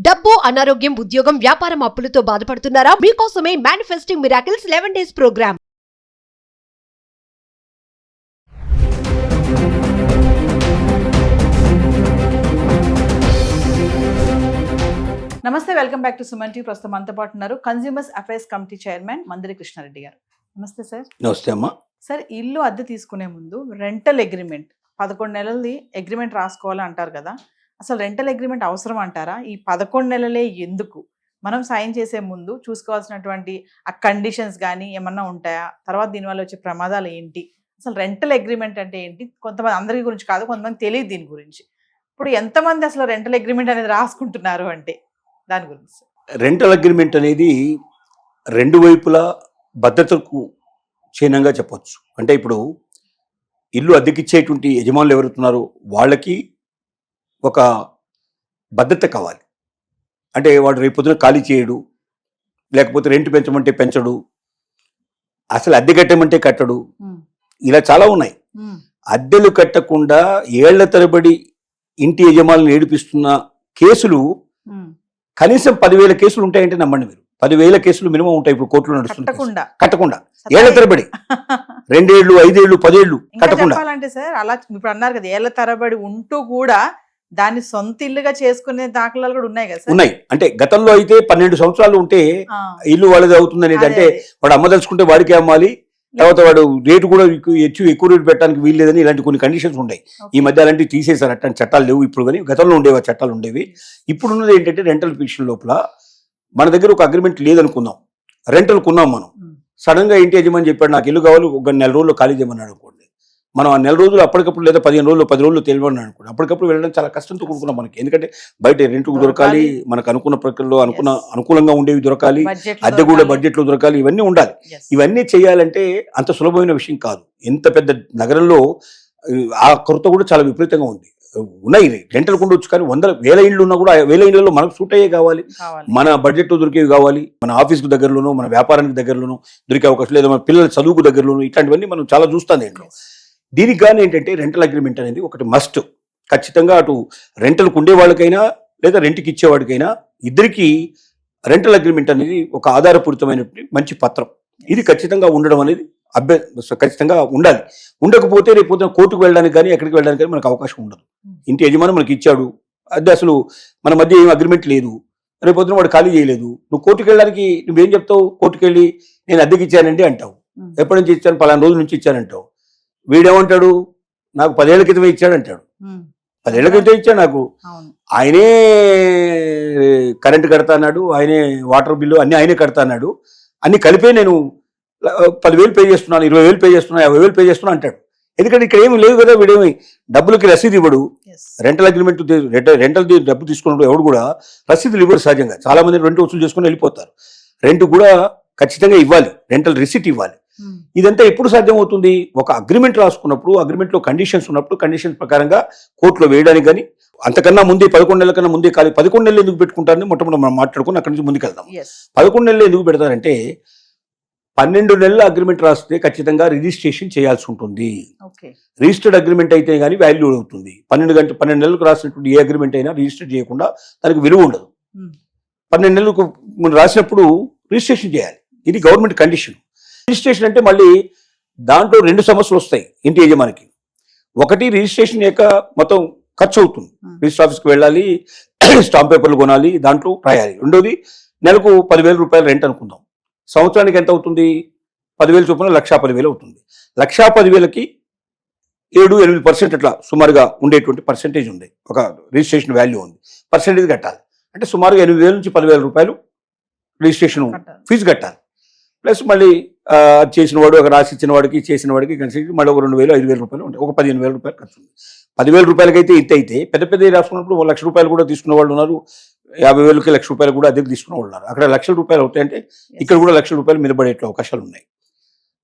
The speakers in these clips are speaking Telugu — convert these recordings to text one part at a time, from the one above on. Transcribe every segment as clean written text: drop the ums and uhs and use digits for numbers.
డబ్బు, అనారోగ్యం, ఉద్యోగం, వ్యాపారం అప్పులతో బాధపడుతున్నారా? మీకోసమే మేనిఫెస్టింగ్ మిరాకిల్స్ 11 days ప్రోగ్రామ్. నమస్తే, welcome back to Suman TV. ప్రస్తుతం మనతో పాటు ఉన్నారు consumers affairs committee chairman Mandiri Krishnareddy గారు. నమస్తే సార్. నమస్తే అమ్మా. సార్, ఇల్లు అద్దె తీసుకునే ముందు రెంటల్ అగ్రిమెంట్ 11 నెలలది అగ్రిమెంట్ రాసుకోవాలి అంటారు కదా, అసలు రెంటల్ అగ్రిమెంట్ అవసరం అంటారా? ఈ 11 నెలలే ఎందుకు? మనం సైన్ చేసే ముందు చూసుకోవాల్సినటువంటి ఆ కండిషన్స్ కానీ ఏమన్నా ఉంటాయా? తర్వాత దీనివల్ల వచ్చే ప్రమాదాలు ఏంటి? అసలు రెంటల్ అగ్రిమెంట్ అంటే ఏంటి? కొంతమంది, అందరి గురించి కాదు, కొంతమంది తెలియదు దీని గురించి. ఇప్పుడు ఎంతమంది అసలు రెంటల్ అగ్రిమెంట్ అనేది రాసుకుంటున్నారు అంటే దాని గురించి. రెంటల్ అగ్రిమెంట్ అనేది రెండు వైపులా భద్రతకు చిహ్నంగా చెప్పొచ్చు. అంటే ఇప్పుడు ఇల్లు అద్దెకిచ్చేటువంటి యజమానులు ఎవరుతున్నారో వాళ్ళకి ఒక భద్రత కావాలి. అంటే వాడు రేపు పొద్దున ఖాళీ చేయడు, లేకపోతే రెంట్ పెంచమంటే పెంచడు, అసలు అద్దె కట్టమంటే కట్టడు, ఇలా చాలా ఉన్నాయి. అద్దెలు కట్టకుండా ఏళ్ల తరబడి ఇంటి యజమానులను ఏడిపిస్తున్న కేసులు కనీసం 10,000 కేసులు ఉంటాయంటే నమ్మండి మీరు. 10,000 కేసులు మినిమం ఉంటాయి ఇప్పుడు కోర్టులో నడుస్తుంది. కట్టకుండా ఏళ్ల తరబడి 2 ఏళ్ళు 5 ఏళ్ళు 10 ఏళ్ళు కట్టకుండా. చెప్పాలంటే సార్, అలా ఇప్పుడు అన్నారు కదా, ఏళ్ల తరబడి ఉంటూ కూడా దాన్ని సొంత ఇల్లుగా చేసుకునే దాఖలాలు కూడా ఉన్నాయి కదా సార్? ఉన్నాయి. అంటే గతంలో అయితే 12 సంవత్సరాలు ఉంటే ఇల్లు వాళ్ళది అవుతుంది అనేది. అంటే వాడు అమ్మదలుచుకుంటే వాడికి అమ్మాలి, తర్వాత వాడు రేటు కూడా ఎక్కువ రేటు పెట్టడానికి వీలు లేదని ఇలాంటి కొన్ని కండిషన్స్ ఉన్నాయి. ఈ మధ్య అలాంటివి తీసేశారు. అట్లాంటి చట్టాలు లేవు ఇప్పుడు, కానీ గతంలో ఉండేవి చట్టాలు ఉండేవి. ఇప్పుడు ఉన్నది ఏంటంటే రెంటల్ ఫిక్షన్ లోపల మన దగ్గర ఒక అగ్రిమెంట్ లేదనుకుందాం, రెంటల్ కొన్నాం మనం. సడన్ గా ఇంటి యజమాని చెప్పాడు నాకు ఇల్లు కావాలి, ఒక నెల రోజుల్లో ఖాళీ చేయమన్నాడు అనుకోండి. మనం ఆ నెల రోజులు అప్పటికప్పుడు లేదా 15 రోజులు 10 రోజులు తెలియమని అనుకోండి. అప్పటికప్పుడు వెళ్ళడం చాలా కష్టంతో కూడుకున్నాం మనకి. ఎందుకంటే బయట రెంట్కు దొరకాలి, మనకు అనుకున్న ప్రక్రియలో అనుకూలంగా ఉండేవి దొరకాలి, అద్దె కూడా బడ్జెట్లో దొరకాలి, ఇవన్నీ ఉండాలి. ఇవన్నీ చేయాలంటే అంత సులభమైన విషయం కాదు. ఎంత పెద్ద నగరంలో ఆ కొరత కూడా చాలా విపరీతంగా ఉంది. ఉన్నాయి, రెంటల్ ఉండొచ్చు, కానీ 100,000 ఇళ్ళు ఉన్నా కూడా 1000 ఇళ్లలో మనకు సూట్ అయ్యే కావాలి, మన బడ్జెట్లో దొరికేవి కావాలి, మన ఆఫీస్కి దగ్గరలోనూ మన వ్యాపారానికి దగ్గరలోనూ దొరికే అవకాశం, లేదా మన పిల్లల చదువుకు దగ్గరలోనూ, ఇట్లాంటివన్నీ మనం చాలా చూస్తాం దీంట్లో. దీనికి కానీ ఏంటంటే రెంటల్ అగ్రిమెంట్ అనేది ఒకటి మస్ట్. ఖచ్చితంగా అటు రెంటల్కి ఉండే వాళ్ళకైనా లేదా రెంట్కి ఇచ్చేవాడికైనా ఇద్దరికి రెంటల్ అగ్రిమెంట్ అనేది ఒక ఆధారపూరితమైనటువంటి మంచి పత్రం. ఇది ఖచ్చితంగా ఉండడం అనేది ఖచ్చితంగా ఉండాలి. ఉండకపోతే రేపు పొద్దున కోర్టుకు వెళ్ళడానికి కానీ ఎక్కడికి వెళ్ళడానికి కానీ మనకు అవకాశం ఉండదు. ఇంటి యజమాని మనకి ఇచ్చాడు, అది అసలు మన మధ్య ఏం అగ్రిమెంట్ లేదు, రేపు పొద్దున వాడు ఖాళీ చేయలేదు, నువ్వు కోర్టుకు వెళ్ళడానికి నువ్వేం చెప్తావు? కోర్టుకు వెళ్ళి నేను అద్దెకి ఇచ్చానండి అంటావు, ఎప్పటి నుంచి ఇచ్చాను, 10 రోజుల నుంచి ఇచ్చానంటావు. వీడేమంటాడు, నాకు 10 ఏళ్ల క్రితమే ఇచ్చాడంటాడు. 10 ఏళ్ల క్రితం ఇచ్చాడు నాకు, ఆయనే కరెంటు కడతా అన్నాడు, ఆయనే వాటర్ బిల్లు అన్ని ఆయనే కడతా అన్నాడు, అన్ని కలిపే నేను 10,000 పే చేస్తున్నాను, 20,000 పే చేస్తున్నాను, 50,000 పే చేస్తున్నా అంటాడు. ఎందుకంటే ఇక్కడ ఏమి లేవు కదా, వీడేమి డబ్బులకి రసీదు ఇవ్వడు. రెంటల్ అగ్రిమెంట్ రెంటల్ డబ్బు తీసుకున్నప్పుడు ఎవడు కూడా రసీదులు ఇవ్వరు. సహజంగా చాలా మంది రెంట్ వసూలు చేసుకుని వెళ్ళిపోతారు. రెంట్ కూడా ఖచ్చితంగా ఇవ్వాలి, రెంటల్ రిసిట్ ఇవ్వాలి. ఇదంతా ఎప్పుడు సాధ్యం అవుతుంది? ఒక అగ్రిమెంట్ రాసుకున్నప్పుడు, అగ్రిమెంట్ లో కండిషన్స్ ఉన్నప్పుడు, కండిషన్స్ ప్రకారంగా కోర్టులో వేయడానికి కానీ, అంతకన్నా ముందే 11 నెలల కన్నా ముందే కాదు. 11 నెలలు ఎందుకు పెట్టుకుంటారని మొట్టమొదటి మనం మాట్లాడుకుని అక్కడి నుంచి ముందుకెళ్దాం. 11 నెలలు ఎందుకు పెడతారంటే 12 నెలల అగ్రిమెంట్ రాస్తే ఖచ్చితంగా రిజిస్ట్రేషన్ చేయాల్సి ఉంటుంది. రిజిస్టర్డ్ అగ్రిమెంట్ అయితే కానీ వాల్యూ అవుతుంది. 12 నెలలకు రాసినటువంటి ఏ అగ్రిమెంట్ అయినా రిజిస్టర్ చేయకుండా దానికి విలువ ఉండదు. 12 నెలలకు రాసినప్పుడు రిజిస్ట్రేషన్ చేయాలి. ఇది గవర్నమెంట్ కండిషన్. రిజిస్ట్రేషన్ అంటే మళ్ళీ దాంట్లో 2 సమస్యలు వస్తాయి ఇంటి యజమానికి. ఒకటి, రిజిస్ట్రేషన్ యొక్క మొత్తం ఖర్చు అవుతుంది, రిజిస్టర్ ఆఫీస్కి వెళ్ళాలి, స్టాంప్ పేపర్లు కొనాలి, దాంట్లో రాయాలి. రెండోది, నెలకు 10,000 రూపాయలు రెంట్ అనుకుందాం, సంవత్సరానికి ఎంత అవుతుంది? 10,000 చొప్పున 1,10,000 అవుతుంది. 1,10,000కి 7-8% అట్లా సుమారుగా ఉండేటువంటి పర్సెంటేజ్ ఉంది, ఒక రిజిస్ట్రేషన్ వాల్యూ ఉంది, పర్సెంటేజ్ కట్టాలి. అంటే సుమారుగా 8,000 నుంచి 10,000 రూపాయలు రిజిస్ట్రేషన్ ఫీజు కట్టాలి. ప్లస్ మళ్ళీ చేసిన వాడు, ఒక రాసి ఇచ్చిన వాడికి చేసిన వాడికి కలిసి మళ్ళీ ఒక 2,000 5,000 రూపాయలు ఉంటాయి, ఒక 15,000 రూపాయలు ఖర్చు ఉంది. 10,000 రూపాయలకైతే ఇంత అయితే, పెద్ద పెద్ద రాసుకున్నప్పుడు 1,00,000 రూపాయలు కూడా తీసుకున్న వాళ్ళు ఉన్నారు, 50,000కి 1,00,000 రూపాయలు కూడా అద్దెకు తీసుకున్న వాళ్ళు ఉన్నారు. అక్కడ 1,00,000 రూపాయలు అవుతాయంటే ఇక్కడ కూడా 1,00,000 రూపాయలు మినబడే అవకాశాలు ఉన్నాయి.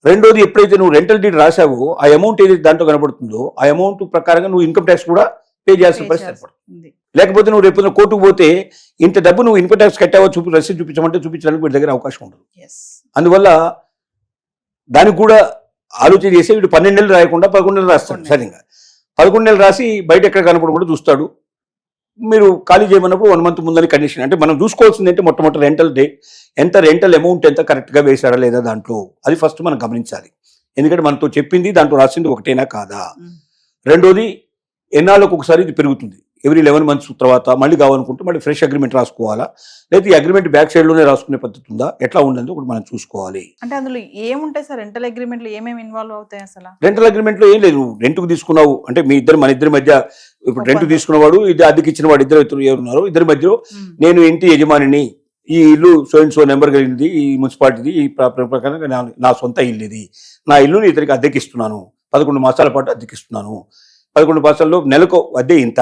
రెండోది, ఎప్పుడైతే నువ్వు రెంటల్ డీడ్ రాసావో ఆ అమౌంట్ ఏదైతే దాంట్లో కనబడుతుందో ఆ అమౌంట్ ప్రకారంగా నువ్వు ఇన్కమ్ ట్యాక్స్ కూడా పే చేయాల్సిన పరిస్థితి ఏర్పడుతుంది. లేకపోతే నువ్వు రేపు కోర్టుకు పోతే ఇంత డబ్బు నువ్వు ఇన్కమ్ ట్యాక్స్ కట్టావో రసీదు చూపించమంటే చూపించడానికి వీడి దగ్గర అవకాశం ఉండదు. అందువల్ల దానికి కూడా ఆలోచన చేసి వీడు 12 నెలలు రాయకుండా 11 నెలలు రాస్తాడు. సరిగ్గా 11 నెలలు రాసి బయట ఎక్కడ కనపడకుండా చూస్తాడు. మీరు ఖాళీ చేయమన్నప్పుడు 1 month ముందని కండిషన్. అంటే మనం చూసుకోవాల్సింది అంటే మొట్టమొదటి రెంటల్ అమౌంట్ ఎంత కరెక్ట్గా వేశాడా లేదా దాంట్లో, అది ఫస్ట్ మనం గమనించాలి. ఎందుకంటే మనతో చెప్పింది దాంట్లో రాసింది ఒకటేనా కాదా. రెండోది, ఎన్నాళ్ళకు ఒకసారి ఇది పెరుగుతుంది, ఎవ్రీ 11 months తర్వాత మళ్ళీ కావాలనుకుంటే మళ్ళీ ఫ్రెష్ అగ్రిమెంట్ రాసుకోవాలా, లేదా ఈ అగ్రిమెంట్ బ్యాక్ సైడ్లోనే రాసుకునే పద్ధతి ఉందా, ఎట్లా ఉండదు ఒకటి మనం చూసుకోవాలి. అంటే అందులో ఏముంటాయి సార్ రెంటల్ అగ్రిమెంట్లో, ఏమేమి ఇన్వాల్వ్ అవుతాయి అసలు? రెంటల్ అగ్రిమెంట్లో ఏం లేదు, రెంట్కు తీసుకున్నావు అంటే మన ఇద్దరి మధ్య, ఇప్పుడు రెంట్ తీసుకున్నవాడు ఇది అద్దెకి ఇచ్చిన వాడు ఇద్దరు ఎవరున్నారు, ఇద్దరి మధ్యలో నేను ఇంటి యజమానిని, ఈ ఇల్లు సో అండ్ సో నెంబర్ కలిగింది, ఈ మున్సిపాలిటీది, ఈ ప్రకారంగా నా సొంత ఇల్లు ఇది, నా ఇల్లుని ఇతనికి అద్దెకిస్తున్నాను, 11 మాసాల పాటు అద్దెకిస్తున్నాను, 11 మాసాల్లో నెలకు అద్దె ఇంత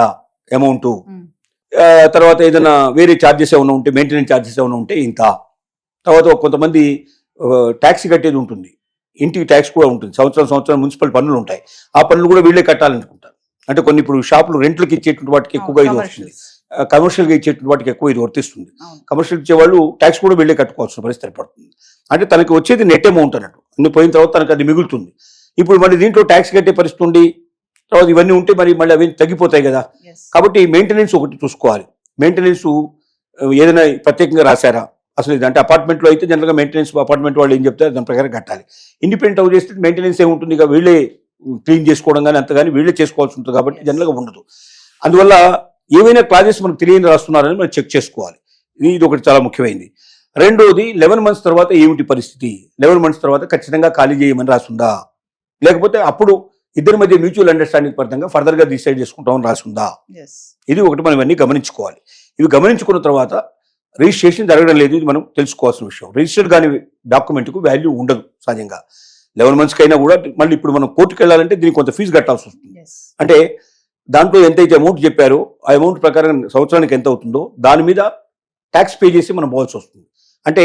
అమౌంట్, తర్వాత ఏదైనా వేరే ఛార్జెస్ ఏమైనా ఉంటే, మెయింటెనెన్స్ ఛార్జెస్ ఏమైనా ఉంటే ఇంత, తర్వాత కొంతమంది ట్యాక్స్ కట్టేది ఉంటుంది, ఇంటికి ట్యాక్స్ కూడా ఉంటుంది, సంవత్సరం మున్సిపల్ పన్నులు ఉంటాయి, ఆ పన్నులు కూడా వీళ్ళే కట్టాలనుకుంటారు. అంటే కొన్ని ఇప్పుడు షాపులు రెంట్లకి ఇచ్చేటువంటి వాటికి ఎక్కువగా ఇది వస్తుంది, కమర్షియల్గా ఇచ్చేటువంటి వాటికి ఎక్కువ ఇది వర్తిస్తుంది. కమర్షియల్ ఇచ్చేవాళ్ళు ట్యాక్స్ కూడా వీళ్ళే కట్టుకోవాల్సిన పరిస్థితి ఏర్పడుతుంది. అంటే తనకి వచ్చేది నెట్ అమౌంట్ అన్నట్టు, అన్ని పోయిన తర్వాత తనకు అది మిగులుతుంది. ఇప్పుడు మళ్ళీ దీంట్లో ట్యాక్స్ కట్టే పరిస్థితి ఉండి తర్వాత ఇవన్నీ ఉంటే మళ్ళీ అవి తగ్గిపోతాయి కదా. కాబట్టి మెయింటెనెన్స్ ఒకటి చూసుకోవాలి. మెయింటెనెన్స్ ఏదైనా ప్రత్యేకంగా రాశారా అసలు ఇది, అంటే అపార్ట్మెంట్లో అయితే జనరల్గా మెయింటెనెన్స్ అపార్ట్మెంట్ వాళ్ళు ఏం చెప్తారు దాని ప్రకారం కట్టాలి. ఇండిపెండెంట్ హౌస్ చేస్తే మెయింటెనెన్స్ ఏముంటుంది, ఇక వీళ్ళే క్లీన్ చేసుకోవడం కానీ అంత కానీ వీళ్ళే చేసుకోవాల్సి ఉంటుంది కాబట్టి జనరల్గా ఉండదు. అందువల్ల ఏవైనా క్లాజెస్ మనకు తెలియని రాస్తున్నారని మనం చెక్ చేసుకోవాలి. ఇది ఒకటి చాలా ముఖ్యమైనది. రెండోది, 11 months తర్వాత ఏమిటి పరిస్థితి, 11 months తర్వాత ఖచ్చితంగా ఖాళీ చేయమని రాసుందా, లేకపోతే అప్పుడు ఇద్దరి మధ్య మ్యూచువల్ అండర్స్టాండింగ్ పరంగా ఫర్దర్గా డిసైడ్ చేసుకుంటామని రాసుందా, ఇది ఒకటి మనం ఇవన్నీ గమనించుకోవాలి. ఇవి గమనించుకున్న తర్వాత రిజిస్ట్రేషన్ జరగడం లేదు, ఇది మనం తెలుసుకోవాల్సిన విషయం. రిజిస్టర్డ్ కాని డాక్యుమెంట్కు వాల్యూ ఉండదు సహజంగా. 11 months కైనా కూడా మళ్ళీ ఇప్పుడు మనం కోర్టుకు వెళ్ళాలంటే దీనికి కొంత ఫీజు కట్టాల్సి వస్తుంది. అంటే దాంట్లో ఎంతైతే అమౌంట్ చెప్పారో ఆ అమౌంట్ ప్రకారం సంవత్సరానికి ఎంత అవుతుందో దాని మీద ట్యాక్స్ పే చేసి మనం పోవాల్సి వస్తుంది. అంటే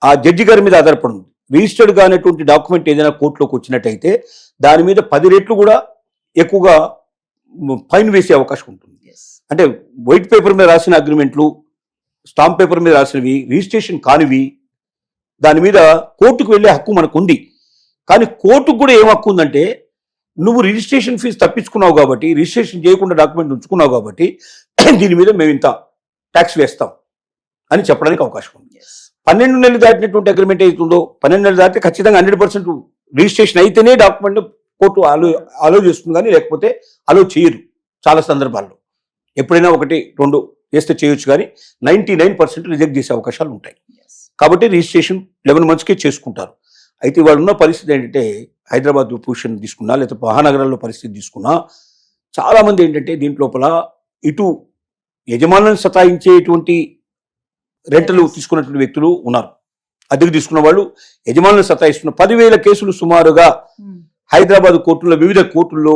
ఆ జడ్జి గారి మీద ఆధారపడి ఉంది. రిజిస్టర్డ్ కానటువంటి డాక్యుమెంట్ ఏదైనా కోర్టులోకి వచ్చినట్టయితే దాని మీద 10 రెట్లు కూడా ఎక్కువగా ఫైన్ వేసే అవకాశం ఉంటుంది. అంటే వైట్ పేపర్ మీద రాసిన అగ్రిమెంట్లు, స్టాంప్ పేపర్ మీద రాసినవి, రిజిస్ట్రేషన్ కానివి, దాని మీద కోర్టుకు వెళ్ళే హక్కు మనకు ఉంది. కానీ కోర్టుకు కూడా ఏం హక్కు ఉందంటే, నువ్వు రిజిస్ట్రేషన్ ఫీజు తప్పించుకున్నావు కాబట్టి, రిజిస్ట్రేషన్ చేయకుండా డాక్యుమెంట్ ఉంచుకున్నావు కాబట్టి దీని మీద మేము ఇంత ట్యాక్స్ వేస్తాం అని చెప్పడానికి అవకాశం ఉంది. 12 నెలలు దాటినటువంటి అగ్రిమెంట్ అవుతుందో, 12 నెలలు దాటితే ఖచ్చితంగా 100% రిజిస్ట్రేషన్ అయితేనే డాక్యుమెంట్ కోర్టు అలో చేస్తుంది, కానీ లేకపోతే అలో చేయదు. చాలా సందర్భాల్లో ఎప్పుడైనా 1-2 చేస్తే చేయొచ్చు, కానీ 99% రిజెక్ట్ చేసే అవకాశాలు ఉంటాయి. కాబట్టి రిజిస్ట్రేషన్ 11 monthsకే చేసుకుంటారు. అయితే వాళ్ళు ఉన్న పరిస్థితి ఏంటంటే, హైదరాబాద్ పొజిషన్ తీసుకున్నా లేదా మహానగరాల్లో పరిస్థితి తీసుకున్నా చాలామంది ఏంటంటే దీంట్లోపల ఇటు యజమానులను సతాయించేటువంటి రెంటలు తీసుకున్నటువంటి వ్యక్తులు ఉన్నారు. అద్దెకు తీసుకున్న వాళ్ళు యజమానులను సతాయిస్తున్న 10,000 కేసులు సుమారుగా హైదరాబాద్ కోర్టుల్లో, వివిధ కోర్టుల్లో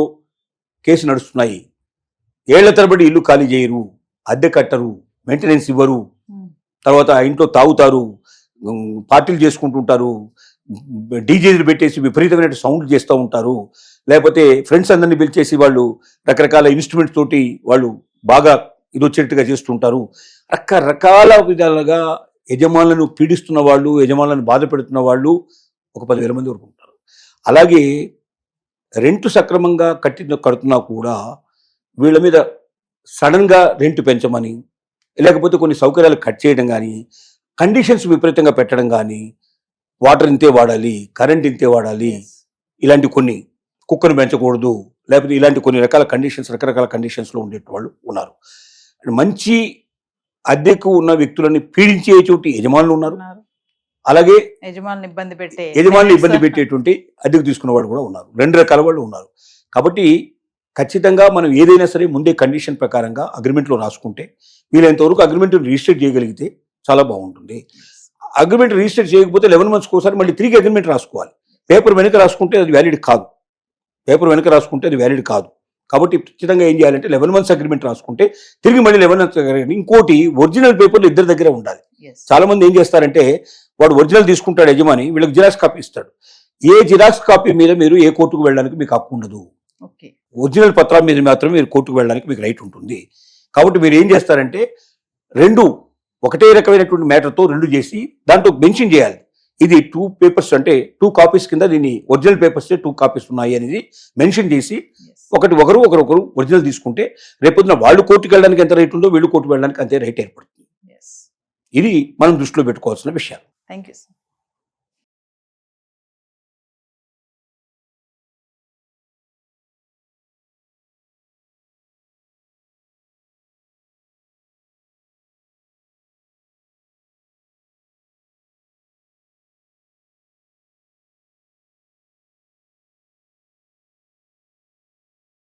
కేసు నడుస్తున్నాయి. ఏళ్ల తరబడి ఇల్లు ఖాళీ చేయరు, అద్దె కట్టరు, మెయింటెనెన్స్ ఇవ్వరు, తర్వాత ఇంట్లో తాగుతారు, పార్టీలు చేసుకుంటుంటారు, డీజేలు పెట్టేసి విపరీతమైన సౌండ్ చేస్తూ ఉంటారు, లేకపోతే ఫ్రెండ్స్ అందరినీ పిలిచేసి వాళ్ళు రకరకాల ఇన్స్ట్రుమెంట్స్ తోటి వాళ్ళు బాగా ఇది వచ్చేట్టుగా చేస్తుంటారు. రకరకాల విధాలుగా యజమానులను పీడిస్తున్న వాళ్ళు, యజమానులను బాధ పెడుతున్న వాళ్ళు ఒక 10,000 మంది వరకు ఉంటారు. అలాగే రెంట్ సక్రమంగా కడుతున్నా కూడా వీళ్ళ మీద సడన్గా రెంట్ పెంచమని, లేకపోతే కొన్ని సౌకర్యాలు కట్ చేయడం కానీ, కండిషన్స్ విపరీతంగా పెట్టడం కానీ, వాటర్ ఇంతే వాడాలి, కరెంట్ ఇంతే వాడాలి, ఇలాంటి కొన్ని, కుక్కను పెంచకూడదు, లేకపోతే ఇలాంటి కొన్ని రకరకాల కండిషన్స్లో ఉండే వాళ్ళు ఉన్నారు. మంచి అద్దెకు ఉన్న వ్యక్తులని పీడించేటువంటి యజమానులు ఉన్నారు. అలాగే యజమానులు ఇబ్బంది పెట్టేటువంటి అద్దెకు తీసుకున్న వాళ్ళు కూడా ఉన్నారు. 2 రకాల వాళ్ళు ఉన్నారు. కాబట్టి ఖచ్చితంగా మనం ఏదైనా సరే ముందే కండిషన్ ప్రకారంగా అగ్రిమెంట్లో రాసుకుంటే, వీలైనంత వరకు అగ్రిమెంట్ రిజిస్టర్ చేయగలిగితే చాలా బాగుంటుంది. అగ్రిమెంట్ రిజిస్టర్ చేయకపోతే 11 months ఒకసారి మళ్ళీ తిరిగి అగ్రిమెంట్ రాసుకోవాలి. పేపర్ వెనక రాసుకుంటే అది వ్యాలిడ్ కాదు. కాబట్టి ఖచ్చితంగా ఏం చేయాలంటే 11 months అగ్రిమెంట్ రాసుకుంటే తిరిగి మళ్ళీ 11 months. ఇంకోటి, ఒరిజినల్ పేపర్లు ఇద్దరి దగ్గర ఉండాలి. చాలా మంది ఏం చేస్తారంటే, వాడు ఒరిజినల్ తీసుకుంటాడు యజమాని, వీళ్ళకి జిరాక్స్ కాపీ ఇస్తాడు. ఏ జిరాక్స్ కాపీ మీద మీరు ఏ కోర్టుకు వెళ్ళడానికి మీకు హక్కు ఉండదు. ఒరిజినల్ పత్రం మీద మాత్రమే మీరు కోర్టుకు వెళ్ళడానికి మీకు రైట్ ఉంటుంది. కాబట్టి మీరు ఏం చేస్తారంటే, 2 ఒకటే రకమైనటువంటి మ్యాటర్తో 2 చేసి దాంట్లో మెన్షన్ చేయాలి. ఇది 2 పేపర్స్ అంటే 2 కాపీస్ కింద దీన్ని ఒరిజినల్ పేపర్స్ 2 కాపీస్ ఉన్నాయి అనేది మెన్షన్ చేసి ఒకరు ఒరిజినల్ తీసుకుంటే రేపొద్దున వాళ్ళు కోర్టుకు వెళ్ళడానికి ఎంత రైట్ ఉందో వీళ్ళు కోర్టుకు వెళ్ళడానికి అంతే రైట్ ఏర్పడుతుంది. ఇది మనం దృష్టిలో పెట్టుకోవాల్సిన విషయాలు. Thank you sir.